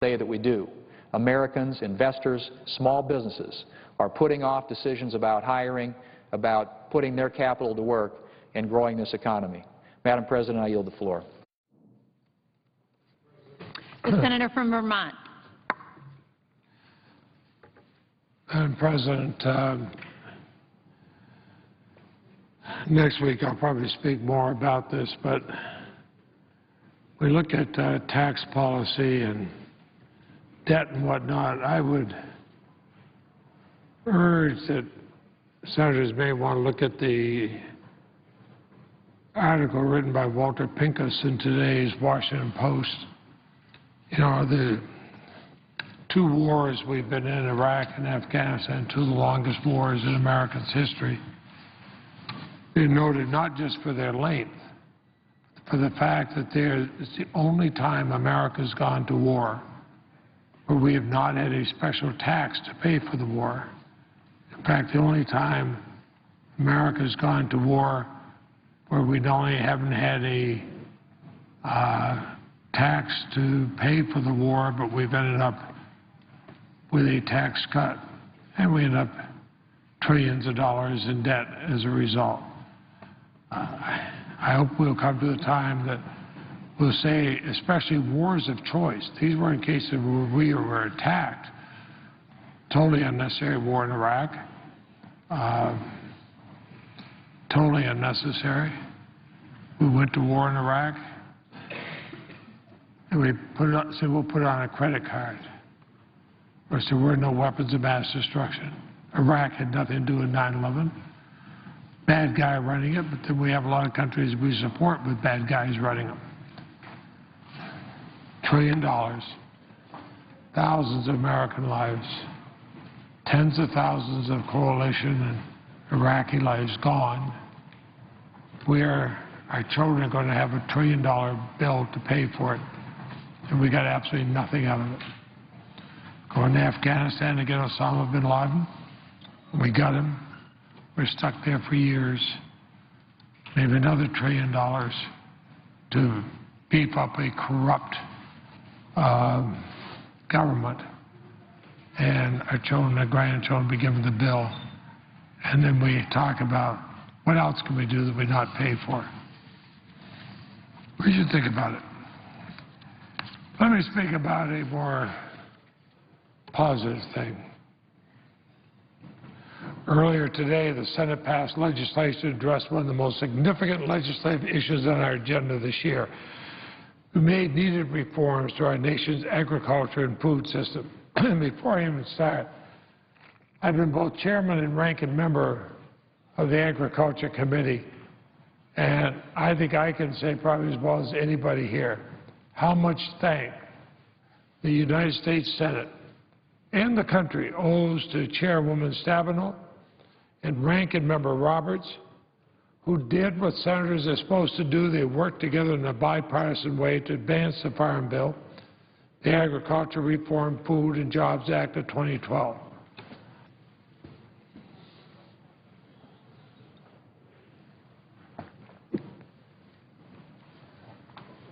say that we do. Americans, investors, small businesses are putting off decisions about hiring, about putting their capital to work and growing this economy. Madam President, I yield the floor. The senator from Vermont. Madam President, next week I'll probably speak more about this, but we look at tax policy and debt and whatnot. I would urge that senators may want to look at the article written by Walter Pincus in today's Washington Post. You know, the two wars we've been in, Iraq and Afghanistan, two of the longest wars in America's history, they're noted not just for their length, for the fact that it's the only time America's gone to war where we have not had a special tax to pay for the war. In fact, the only time America's gone to war where we not only haven't had a tax to pay for the war, but we've ended up with a tax cut, and we end up trillions of dollars in debt as a result. I hope we'll come to the time that we'll say, especially wars of choice, these were in cases where we were attacked, totally unnecessary war in Iraq, totally unnecessary. We went to war in Iraq, and we said we'll put it on a credit card. Or said there were no weapons of mass destruction. Iraq had nothing to do with 9/11. Bad guy running it, but then we have a lot of countries we support with bad guys running them. $1 trillion, thousands of American lives, tens of thousands of coalition and Iraqi lives gone. Our children are going to have a $1 trillion bill to pay for it, and we got absolutely nothing out of it. Going to Afghanistan to get Osama bin Laden, we got him. We're stuck there for years. Maybe another $1 trillion to beef up a corrupt government, and our children and grandchildren be given the bill. And then we talk about what else can we do that we not pay for. We should think about it. Let me speak about a more positive thing. Earlier today, the Senate passed legislation to address one of the most significant legislative issues on our agenda this year. We made needed reforms to our nation's agriculture and food system. Before I even start, I've been both chairman and ranking member of the Agriculture Committee, and I think I can say probably as well as anybody here how much thanks the United States Senate and the country owes to Chairwoman Stabenow and Ranking Member Roberts, who did what senators are supposed to do. They worked together in a bipartisan way to advance the Farm Bill, the Agriculture Reform, Food and Jobs Act of 2012.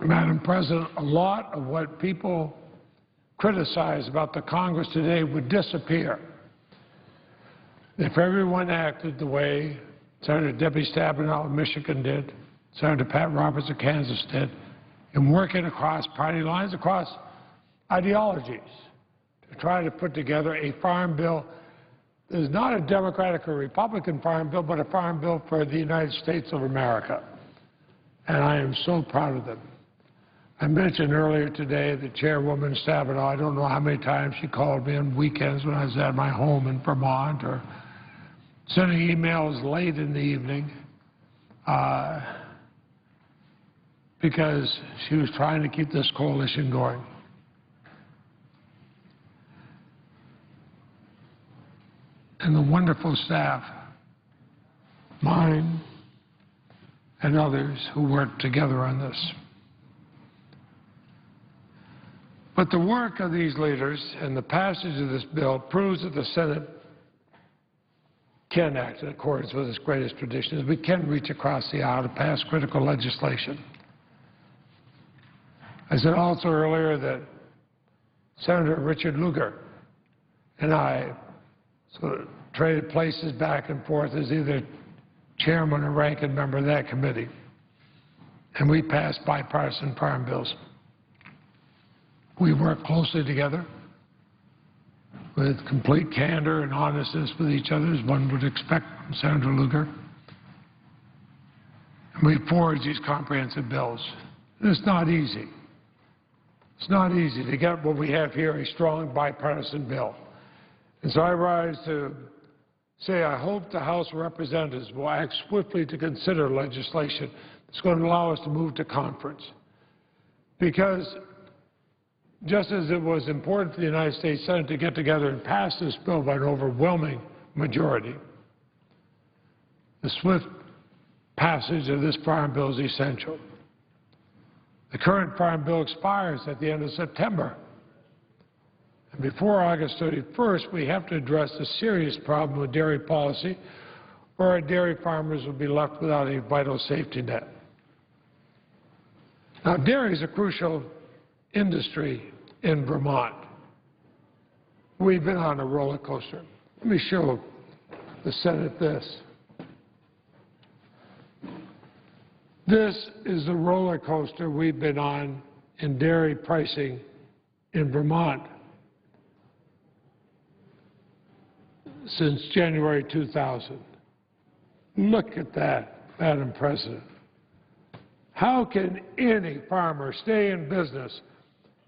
Madam President, a lot of what people criticize about the Congress today would disappear if everyone acted the way Senator Debbie Stabenow of Michigan did, Senator Pat Roberts of Kansas did, in working across party lines, across ideologies, to try to put together a farm bill that is not a Democratic or Republican farm bill, but a farm bill for the United States of America. And I am so proud of them. I mentioned earlier today that Chairwoman Stabenow, I don't know how many times she called me on weekends when I was at my home in Vermont, or sending emails late in the evening because she was trying to keep this coalition going. And the wonderful staff, mine and others who worked together on this. But the work of these leaders and the passage of this bill proves that the Senate can act in accordance with its greatest traditions. We can reach across the aisle to pass critical legislation. I said also earlier that Senator Richard Lugar and I sort of traded places back and forth as either chairman or ranking member of that committee, and we passed bipartisan farm bills. We worked closely together with complete candor and honestness with each other, as one would expect from Senator Lugar. And we forged these comprehensive bills. It's not easy. It's not easy to get what we have here, a strong bipartisan bill. And so I rise to say I hope the House of Representatives will act swiftly to consider legislation that's going to allow us to move to conference. Because just as it was important for the United States Senate to get together and pass this bill by an overwhelming majority, the swift passage of this farm bill is essential. The current farm bill expires at the end of September. And before August 31st, we have to address the serious problem with dairy policy, or our dairy farmers will be left without a vital safety net. Now, dairy is a crucial industry in Vermont. We've been on a roller coaster. Let me show the Senate this. This is the roller coaster we've been on in dairy pricing in Vermont since January 2000. Look at that, Madam President. How can any farmer stay in business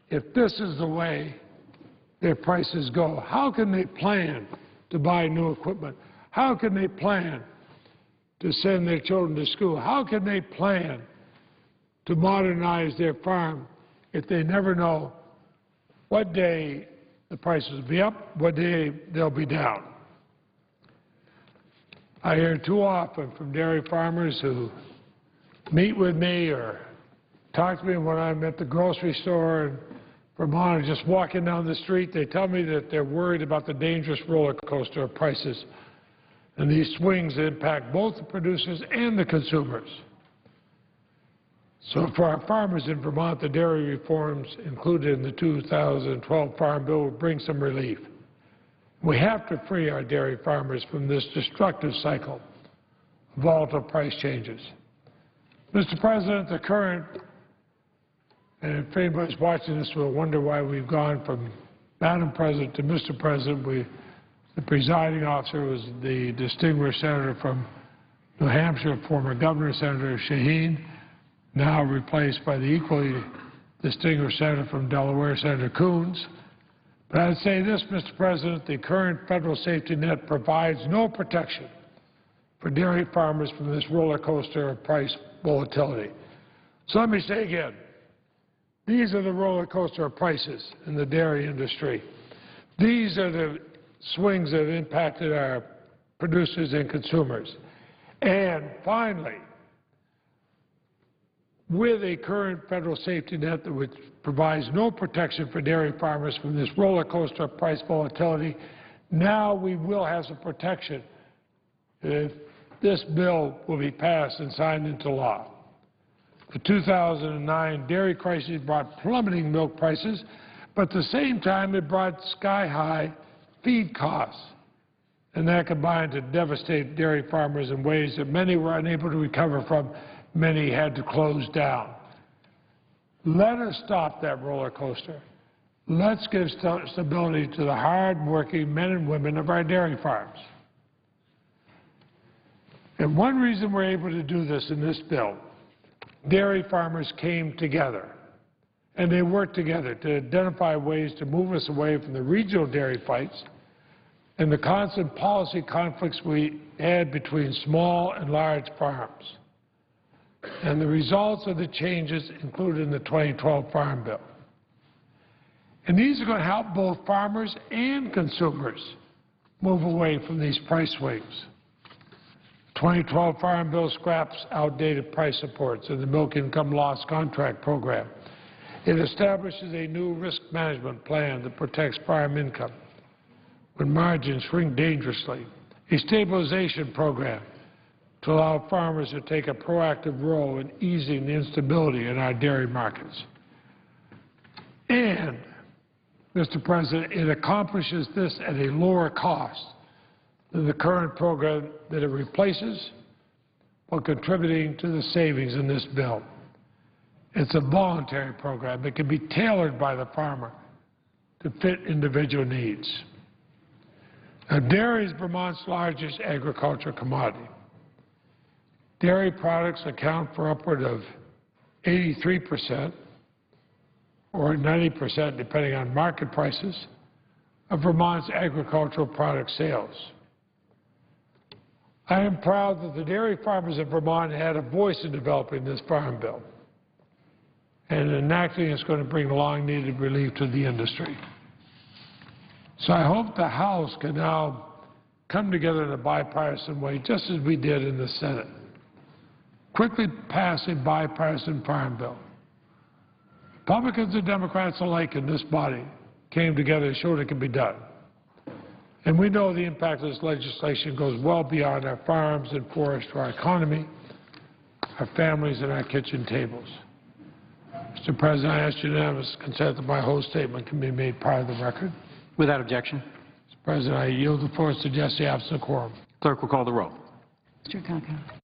if this is the way their prices go? How can they plan to buy new equipment? How can they plan to send their children to school? How can they plan to modernize their farm if they never know what day the prices will be up, what day they'll be down? I hear too often from dairy farmers who meet with me or talk to me when I'm at the grocery store in Vermont or just walking down the street. They tell me that they're worried about the dangerous roller coaster of prices and these swings that impact both the producers and the consumers. So for our farmers in Vermont, the dairy reforms included in the 2012 Farm Bill will bring some relief. We have to free our dairy farmers from this destructive cycle of volatile price changes. Mr. President, the current, and if anybody's watching this will wonder why we've gone from Madam President to Mr. President, the presiding officer was the distinguished senator from New Hampshire, former Governor Senator Shaheen, now replaced by the equally distinguished senator from Delaware, Senator Coons. But I'd say this, Mr. President, the current federal safety net provides no protection for dairy farmers from this roller coaster of price volatility. So let me say again, these are the roller coaster of prices in the dairy industry. These are the swings that have impacted our producers and consumers. And finally, with a current federal safety net which provides no protection for dairy farmers from this roller coaster of price volatility, now we will have some protection if this bill will be passed and signed into law. The 2009 dairy crisis brought plummeting milk prices, but at the same time it brought sky-high feed costs, and that combined to devastate dairy farmers in ways that many were unable to recover from. Many had to close down. Let us stop that roller coaster. Let's give stability to the hard-working men and women of our dairy farms. And one reason we're able to do this in this bill, dairy farmers came together, and they worked together to identify ways to move us away from the regional dairy fights and the constant policy conflicts we had between small and large farms. And the results of the changes included in the 2012 Farm Bill. And these are going to help both farmers and consumers move away from these price swings. The 2012 Farm Bill scraps outdated price supports in the Milk Income Loss Contract Program. It establishes a new risk management plan that protects farm income when margins shrink dangerously, a stabilization program to allow farmers to take a proactive role in easing the instability in our dairy markets. And Mr. President, it accomplishes this at a lower cost than the current program that it replaces, while contributing to the savings in this bill. It's a voluntary program that can be tailored by the farmer to fit individual needs. Now, dairy is Vermont's largest agricultural commodity. Dairy products account for upward of 83% or 90%, depending on market prices, of Vermont's agricultural product sales. I am proud that the dairy farmers of Vermont had a voice in developing this farm bill, and enacting it's going to bring long-needed relief to the industry. So I hope the House can now come together in a bipartisan way, just as we did in the Senate. Quickly pass a bipartisan farm bill. Republicans and Democrats alike in this body came together and showed it can be done. And we know the impact of this legislation goes well beyond our farms and forests to our economy, our families, and our kitchen tables. Mr. President, I ask unanimous consent that my whole statement can be made part of the record. Without objection. Mr. President, I yield the floor to suggest the absence of quorum. Clerk will call the roll. Mr. Coco.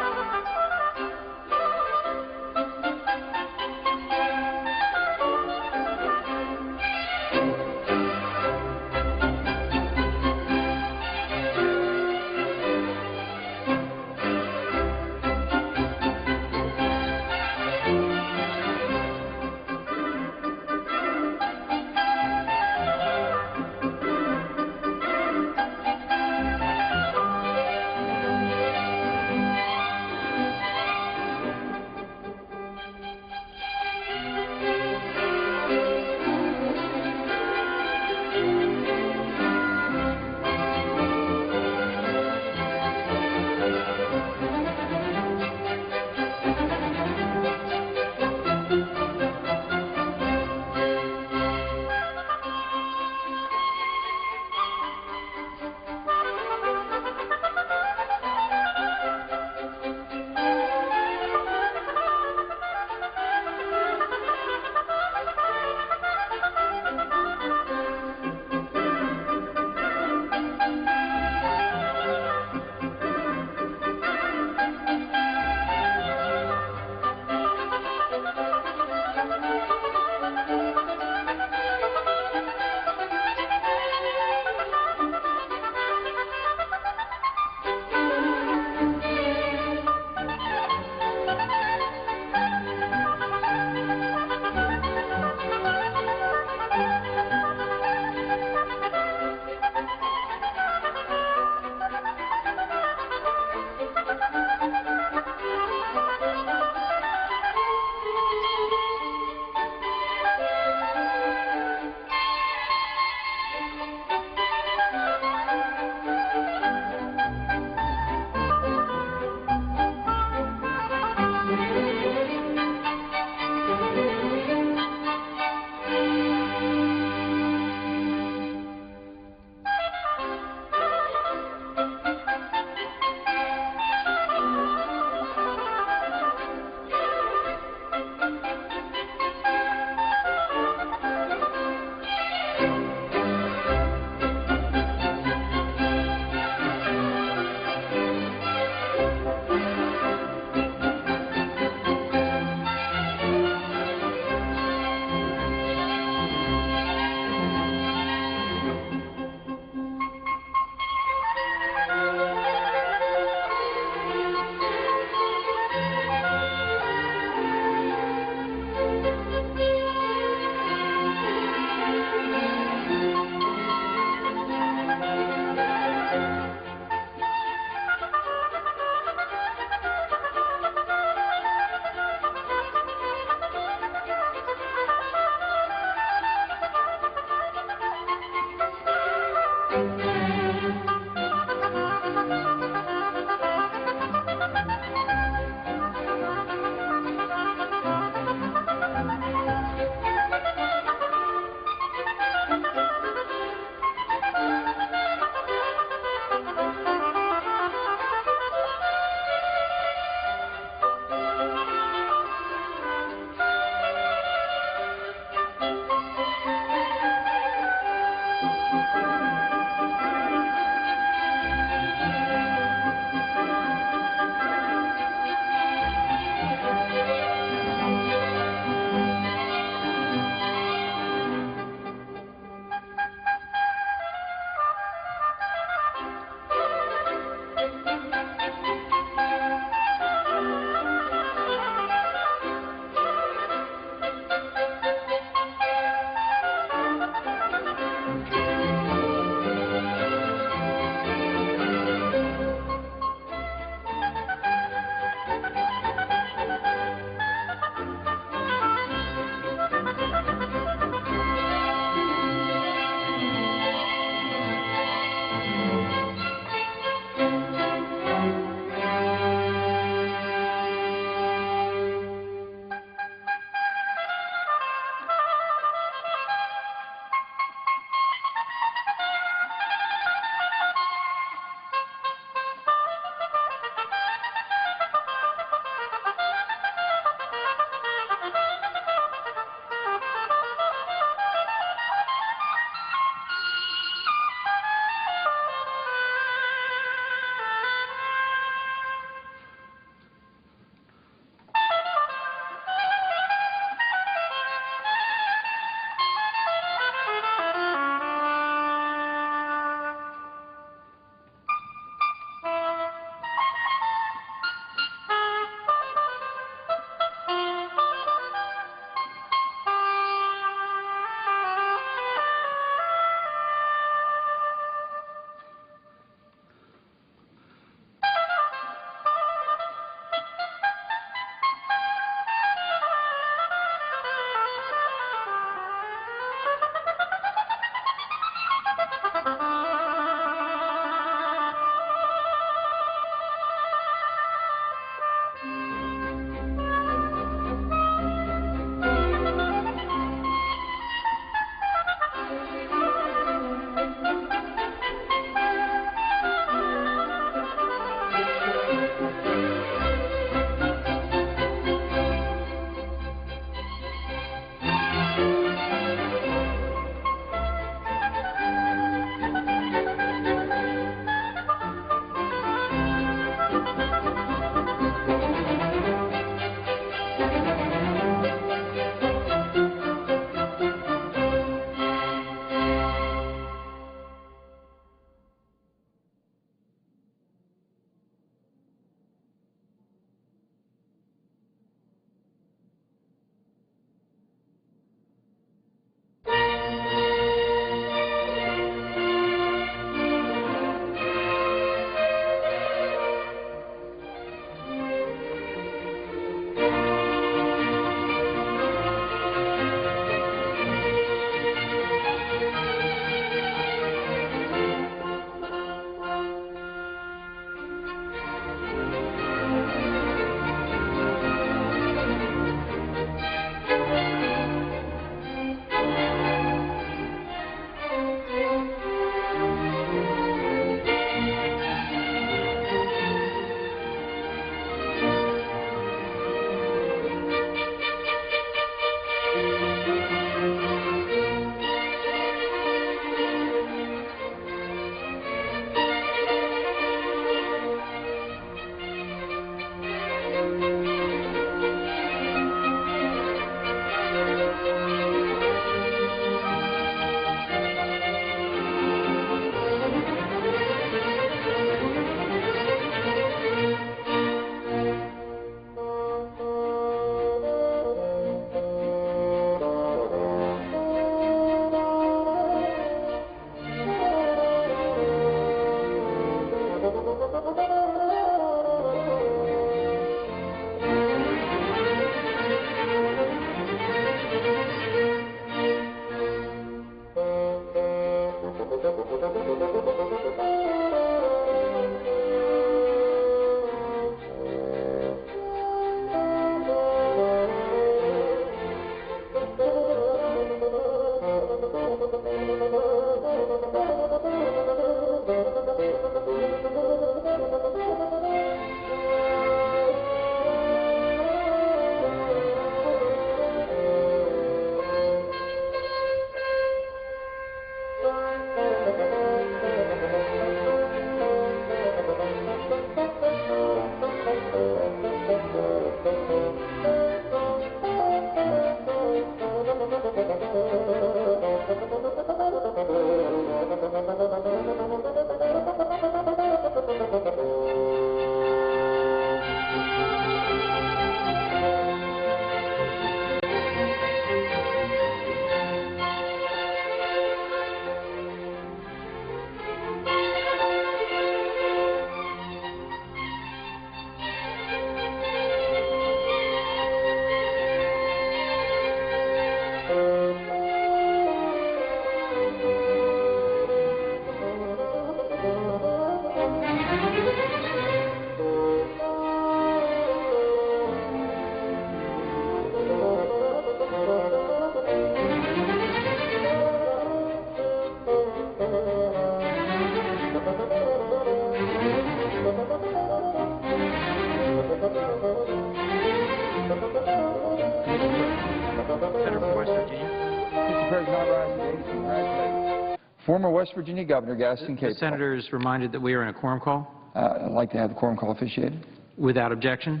Senator from West Virginia. Mr. President, I rise today to congratulate former West Virginia Governor Gaston The Cape. senator is reminded that we are in a quorum call. I'd like to have the quorum call officiated. Without objection,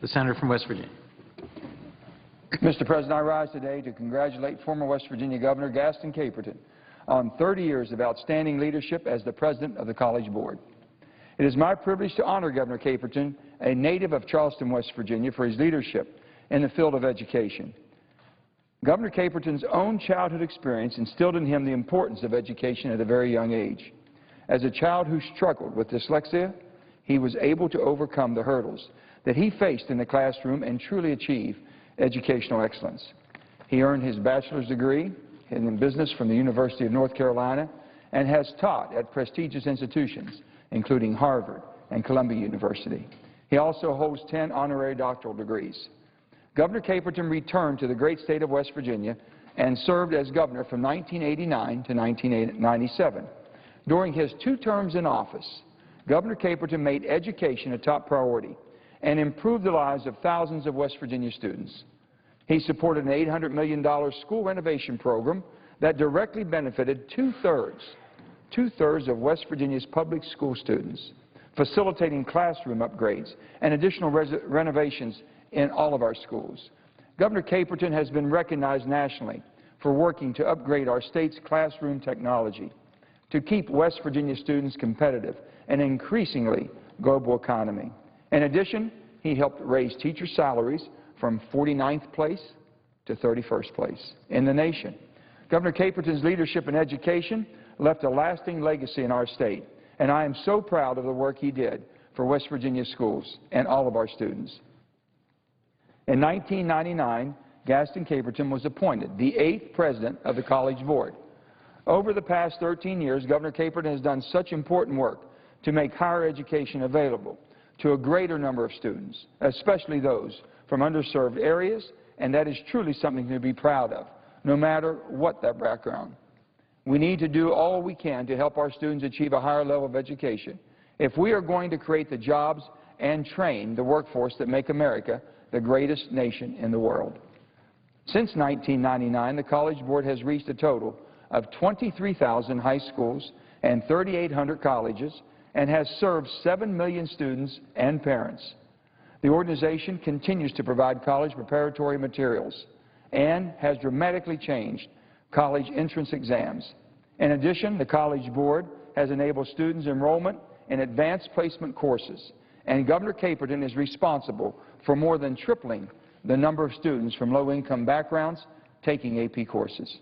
the senator from West Virginia. Mr. President, I rise today to congratulate former West Virginia Governor Gaston Caperton on 30 years of outstanding leadership as the President of the College Board. It is my privilege to honor Governor Caperton, a native of Charleston, West Virginia, for his leadership in the field of education. Governor Caperton's own childhood experience instilled in him the importance of education at a very young age. As a child who struggled with dyslexia, he was able to overcome the hurdles that he faced in the classroom and truly achieve educational excellence. He earned his bachelor's degree in business from the University of North Carolina and has taught at prestigious institutions, including Harvard and Columbia University. He also holds 10 honorary doctoral degrees. Governor Caperton returned to the great state of West Virginia and served as governor from 1989 to 1997. During his 2 terms in office, Governor Caperton made education a top priority and improved the lives of thousands of West Virginia students. He supported an $800 million school renovation program that directly benefited two-thirds of West Virginia's public school students, facilitating classroom upgrades and additional renovations in all of our schools. Governor Caperton has been recognized nationally for working to upgrade our state's classroom technology to keep West Virginia students competitive in an increasingly global economy. In addition, he helped raise teacher salaries from 49th place to 31st place in the nation. Governor Caperton's leadership in education left a lasting legacy in our state, and I am so proud of the work he did for West Virginia schools and all of our students. In 1999, Gaston Caperton was appointed the 8th president of the College Board. Over the past 13 years, Governor Caperton has done such important work to make higher education available to a greater number of students, especially those from underserved areas, and that is truly something to be proud of, no matter what their background. We need to do all we can to help our students achieve a higher level of education if we are going to create the jobs and train the workforce that make America the greatest nation in the world. Since 1999, the College Board has reached a total of 23,000 high schools and 3,800 colleges and has served 7 million students and parents. The organization continues to provide college preparatory materials and has dramatically changed college entrance exams. In addition, the College Board has enabled students' enrollment in advanced placement courses, and Governor Caperton is responsible for more than tripling the number of students from low-income backgrounds taking AP courses.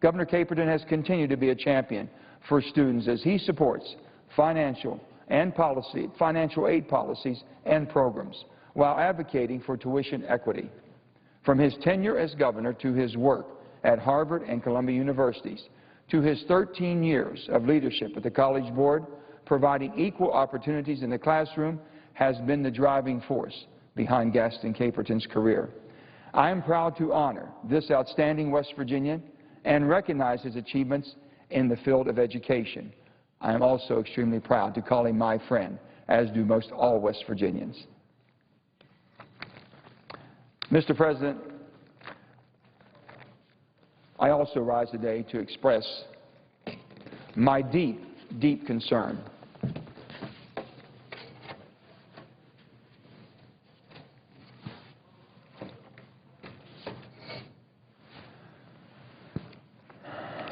Governor Caperton has continued to be a champion for students as he supports financial aid policies and programs while advocating for tuition equity. From his tenure as governor to his work at Harvard and Columbia Universities to his 13 years of leadership at the College Board, providing equal opportunities in the classroom has been the driving force behind Gaston Caperton's career. I am proud to honor this outstanding West Virginian and recognize his achievements in the field of education. I am also extremely proud to call him my friend, as do most all West Virginians. Mr. President, I also rise today to express my deep, deep concern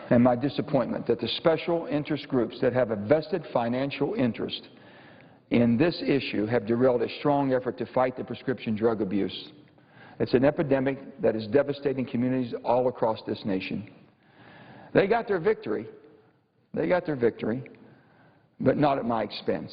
and my disappointment that the special interest groups that have a vested financial interest in this issue have derailed a strong effort to fight the prescription drug abuse. It's an epidemic that is devastating communities all across this nation. They got their victory, but not at my expense.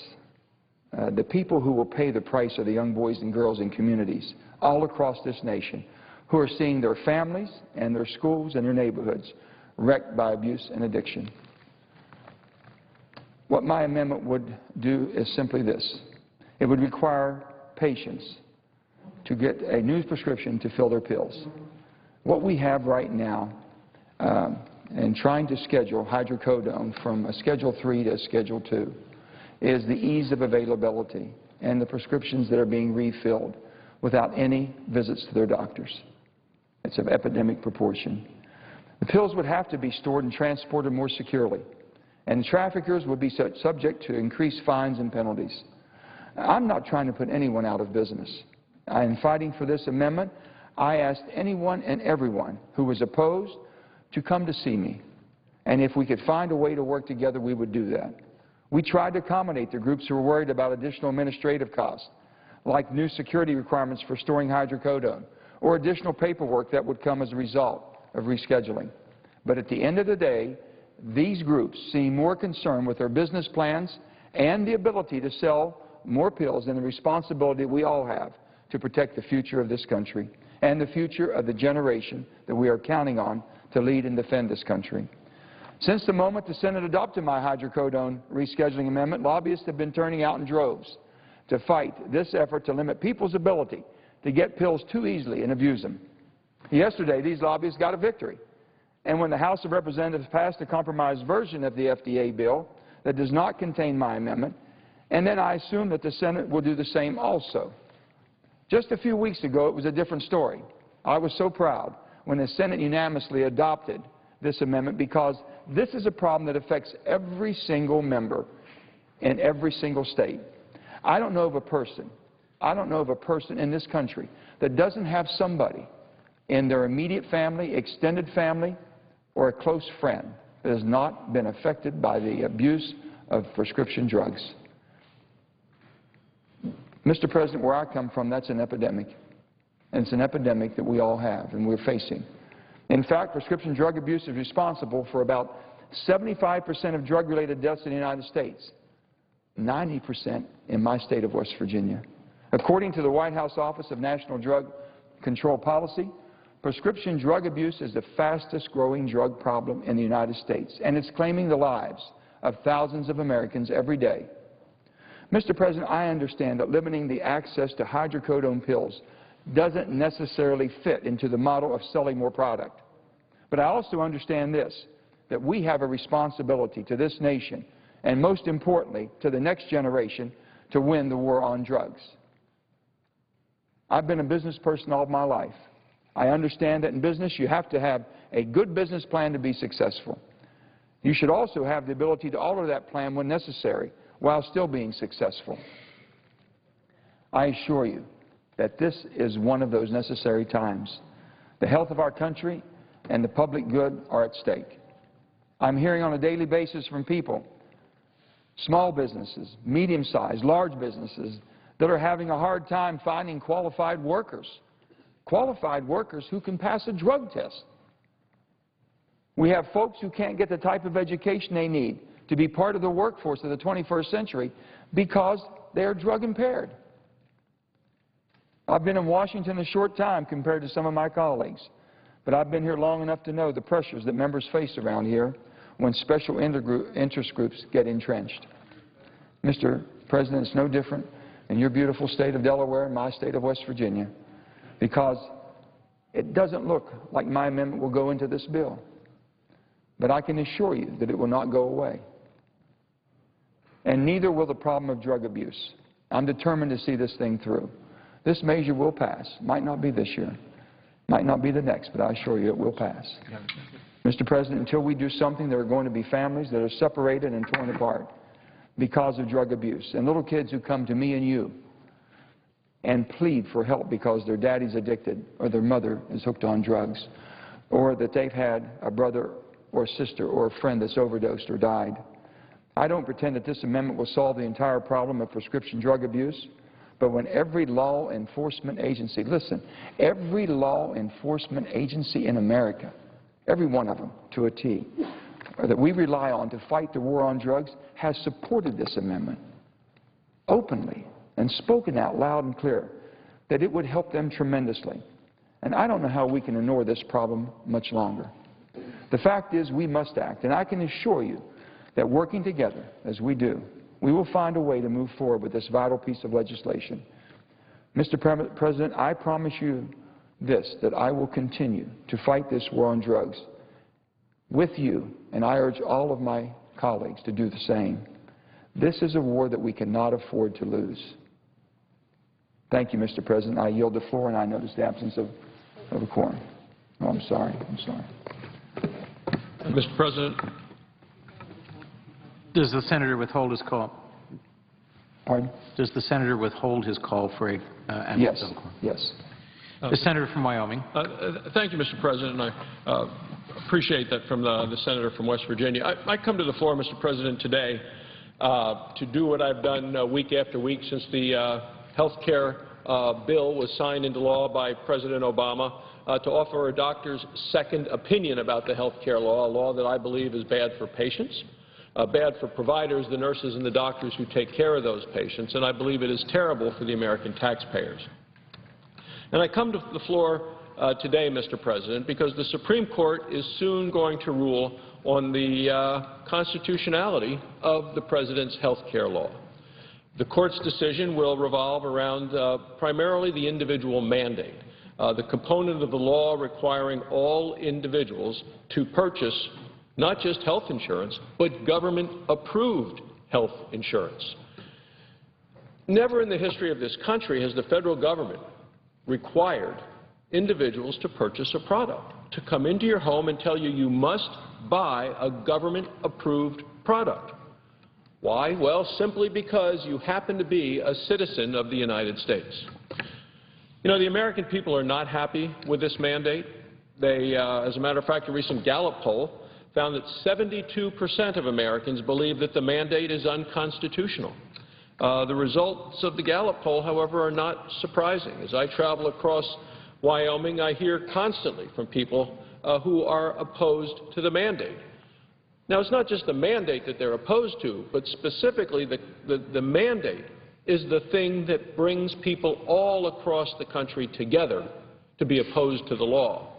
The people who will pay the price are the young boys and girls in communities all across this nation who are seeing their families and their schools and their neighborhoods wrecked by abuse and addiction. What my amendment would do is simply this. It would require patients to get a new prescription to fill their pills. What we have right now in trying to schedule hydrocodone from a Schedule 3 to a Schedule 2 is the ease of availability and the prescriptions that are being refilled without any visits to their doctors. It's of epidemic proportion. The pills would have to be stored and transported more securely, and traffickers would be subject to increased fines and penalties. I'm not trying to put anyone out of business. I am fighting for this amendment. I asked anyone and everyone who was opposed to come to see me, and if we could find a way to work together, we would do that. We tried to accommodate the groups who were worried about additional administrative costs, like new security requirements for storing hydrocodone, or additional paperwork that would come as a result of rescheduling. But at the end of the day, these groups seem more concerned with their business plans and the ability to sell more pills than the responsibility we all have to protect the future of this country and the future of the generation that we are counting on to lead and defend this country. Since the moment the Senate adopted my hydrocodone rescheduling amendment, lobbyists have been turning out in droves to fight this effort to limit people's ability to get pills too easily and abuse them. Yesterday, these lobbyists got a victory. And when the House of Representatives passed a compromised version of the FDA bill that does not contain my amendment, and then I assume that the Senate will do the same also. Just a few weeks ago, it was a different story. I was so proud when the Senate unanimously adopted this amendment because this is a problem that affects every single member in every single state. I don't know of a person in this country that doesn't have somebody in their immediate family, extended family, or a close friend that has not been affected by the abuse of prescription drugs. Mr. President, where I come from, that's an epidemic. And it's an epidemic that we all have and we're facing. In fact, prescription drug abuse is responsible for about 75% of drug-related deaths in the United States, 90% in my state of West Virginia. According to the White House Office of National Drug Control Policy, prescription drug abuse is the fastest-growing drug problem in the United States, and it's claiming the lives of thousands of Americans every day. Mr. President, I understand that limiting the access to hydrocodone pills doesn't necessarily fit into the model of selling more product. But I also understand this, that we have a responsibility to this nation, and most importantly, to the next generation, to win the war on drugs. I've been a business person all of my life. I understand that in business you have to have a good business plan to be successful. You should also have the ability to alter that plan when necessary while still being successful. I assure you that this is one of those necessary times. The health of our country and the public good are at stake. I'm hearing on a daily basis from people, small businesses, medium-sized, large businesses, that are having a hard time finding qualified workers who can pass a drug test. We have folks who can't get the type of education they need to be part of the workforce of the 21st century because they are drug impaired. I've been in Washington a short time compared to some of my colleagues, but I've been here long enough to know the pressures that members face around here when special interest groups get entrenched. Mr. President, it's no different in your beautiful state of Delaware and my state of West Virginia, because it doesn't look like my amendment will go into this bill. But I can assure you that it will not go away. And neither will the problem of drug abuse. I'm determined to see this thing through. This measure will pass. Might not be this year. Might not be the next, but I assure you it will pass. Mr. President, until we do something, there are going to be families that are separated and torn apart because of drug abuse. And little kids who come to me and you and plead for help because their daddy's addicted or their mother is hooked on drugs, or that they've had a brother or sister or a friend that's overdosed or died. I don't pretend that this amendment will solve the entire problem of prescription drug abuse, but when every law enforcement agency, listen, every law enforcement agency in America, every one of them to a T, that we rely on to fight the war on drugs, has supported this amendment openly and spoken out loud and clear that it would help them tremendously. And I don't know how we can ignore this problem much longer. The fact is we must act, and I can assure you that working together, as we do, we will find a way to move forward with this vital piece of legislation. Mr. President, I promise you this, that I will continue to fight this war on drugs with you, and I urge all of my colleagues to do the same. This is a war that we cannot afford to lose. Thank you, Mr. President. I yield the floor, and I notice the absence of a quorum. Oh, I'm sorry. Mr. President, Does the senator withhold his call? Pardon? Does the senator withhold his call for a Yes. bill? Yes. The senator from Wyoming. thank you, Mr. President, and I appreciate that from the senator from West Virginia. I come to the floor, Mr. President, today to do what I've done week after week since the health care bill was signed into law by President Obama, to offer a doctor's second opinion about the health care law, a law that I believe is bad for patients, bad for providers, the nurses and the doctors who take care of those patients, and I believe it is terrible for the American taxpayers. And I come to the floor today, Mr. President, because the Supreme Court is soon going to rule on the constitutionality of the President's health care law. The Court's decision will revolve around primarily the individual mandate, the component of the law requiring all individuals to purchase not just health insurance, but government-approved health insurance. Never in the history of this country has the federal government required individuals to purchase a product, to come into your home and tell you you must buy a government-approved product. Why? Well, simply because you happen to be a citizen of the United States. You know, the American people are not happy with this mandate. They, as a matter of fact, a recent Gallup poll found that 72% of Americans believe that the mandate is unconstitutional. The results of the Gallup poll, however, are not surprising. As I travel across Wyoming, I hear constantly from people who are opposed to the mandate. Now, it's not just the mandate that they're opposed to, but specifically the mandate is the thing that brings people all across the country together to be opposed to the law.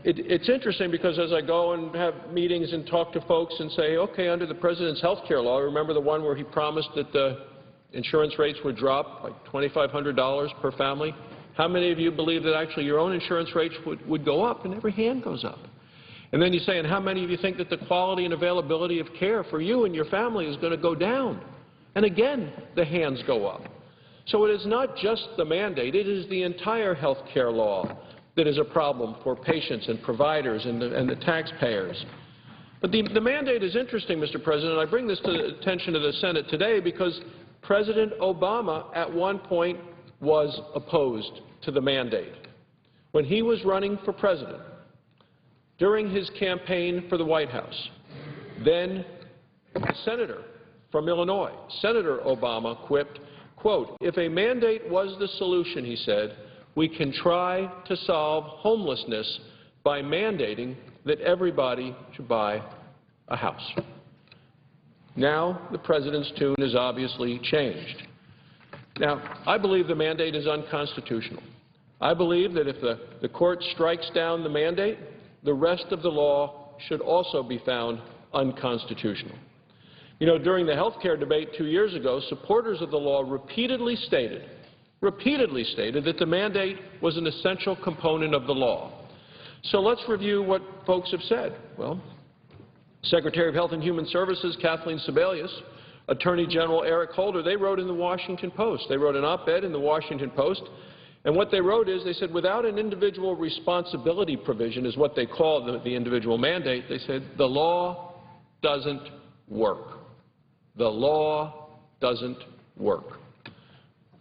It's interesting because as I go and have meetings and talk to folks and say, okay, under the President's health care law, remember the one where he promised that the insurance rates would drop like $2,500 per family? How many of you believe that actually your own insurance rates would go up? And every hand goes up. And then you say, and how many of you think that the quality and availability of care for you and your family is going to go down? And again, the hands go up. So it is not just the mandate, it is the entire health care law that is a problem for patients and providers and the taxpayers. But the mandate is interesting, Mr. President. I bring this to the attention of the Senate today because President Obama at one point was opposed to the mandate. When he was running for president, during his campaign for the White House, then a senator from Illinois, Senator Obama, quipped, quote, "If a mandate was the solution," he said, "we can try to solve homelessness by mandating that everybody should buy a house." Now the President's tune has obviously changed. Now, I believe the mandate is unconstitutional. I believe that if the Court strikes down the mandate, the rest of the law should also be found unconstitutional. You know, during the health care debate 2 years ago, supporters of the law repeatedly stated that the mandate was an essential component of the law. So let's review what folks have said. Well, Secretary of Health and Human Services Kathleen Sebelius, Attorney General Eric Holder, they wrote in the Washington Post. They wrote an op-ed in the Washington Post, and what they wrote is, they said, without an individual responsibility provision, is what they call the individual mandate, they said, the law doesn't work. The law doesn't work.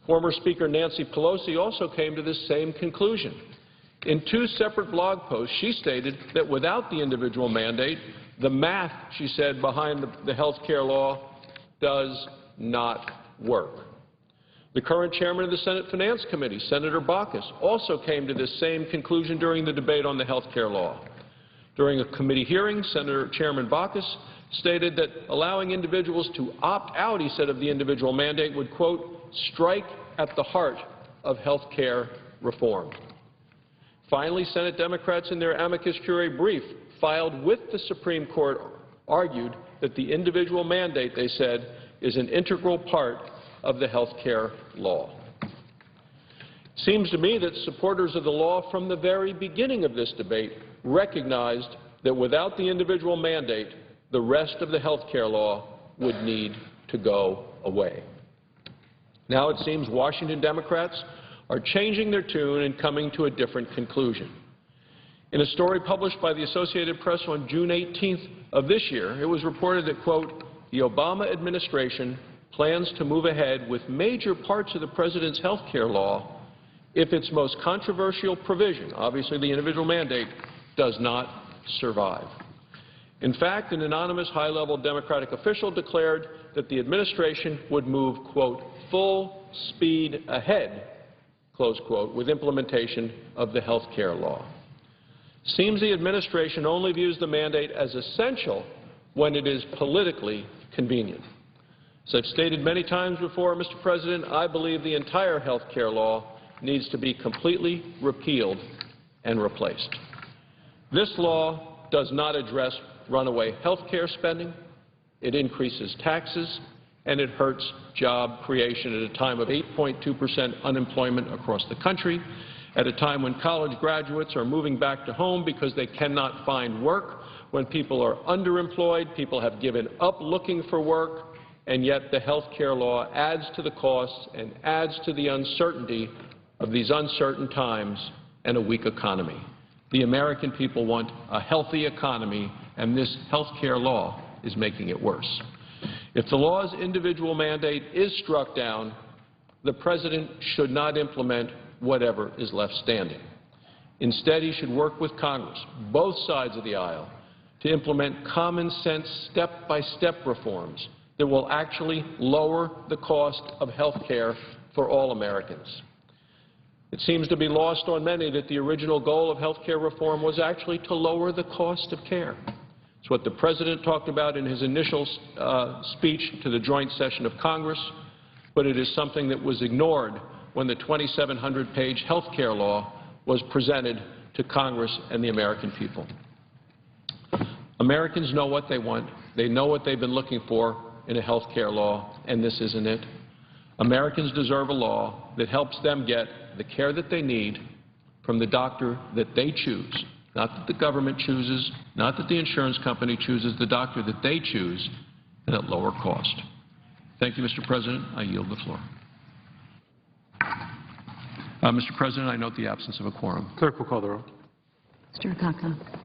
Former Speaker Nancy Pelosi also came to this same conclusion. In 2 separate blog posts, she stated that without the individual mandate, the math, she said, behind the health care law does not work. The current chairman of the Senate Finance Committee, Senator Baucus, also came to this same conclusion during the debate on the health care law. During a committee hearing, Senator Chairman Baucus stated that allowing individuals to opt out, he said, of the individual mandate would, quote, strike at the heart of health care reform. Finally, Senate Democrats in their amicus curiae brief filed with the Supreme Court argued that the individual mandate, they said, is an integral part of the health care law. Seems to me that supporters of the law from the very beginning of this debate recognized that without the individual mandate, the rest of the health care law would need to go away. Now it seems Washington Democrats are changing their tune and coming to a different conclusion. In a story published by the Associated Press on June 18th of this year, it was reported that, quote, the Obama administration plans to move ahead with major parts of the President's health care law if its most controversial provision, obviously the individual mandate, does not survive. In fact, an anonymous high-level Democratic official declared that the administration would move, quote, full speed ahead, close quote, with implementation of the health care law. Seems the administration only views the mandate as essential when it is politically convenient. As I've stated many times before, Mr. President, I believe the entire health care law needs to be completely repealed and replaced. This law does not address runaway health care spending, it increases taxes, and it hurts job creation at a time of 8.2% unemployment across the country, at a time when college graduates are moving back to home because they cannot find work, when people are underemployed, people have given up looking for work, and yet the health care law adds to the costs and adds to the uncertainty of these uncertain times and a weak economy. The American people want a healthy economy, and this health care law is making it worse. If the law's individual mandate is struck down, the President should not implement whatever is left standing. Instead, he should work with Congress, both sides of the aisle, to implement common-sense step-by-step reforms that will actually lower the cost of health care for all Americans. It seems to be lost on many that the original goal of health care reform was actually to lower the cost of care. It's what the President talked about in his initial speech to the joint session of Congress, but it is something that was ignored when the 2,700-page health care law was presented to Congress and the American people. Americans know what they want. They know what they've been looking for in a health care law, and this isn't it. Americans deserve a law that helps them get the care that they need from the doctor that they choose, not that the government chooses, not that the insurance company chooses, the doctor that they choose, and at lower cost. Thank you, Mr. President. I yield the floor. Mr. President, I note the absence of a quorum. Clerk will call the roll. Mr. Akaka.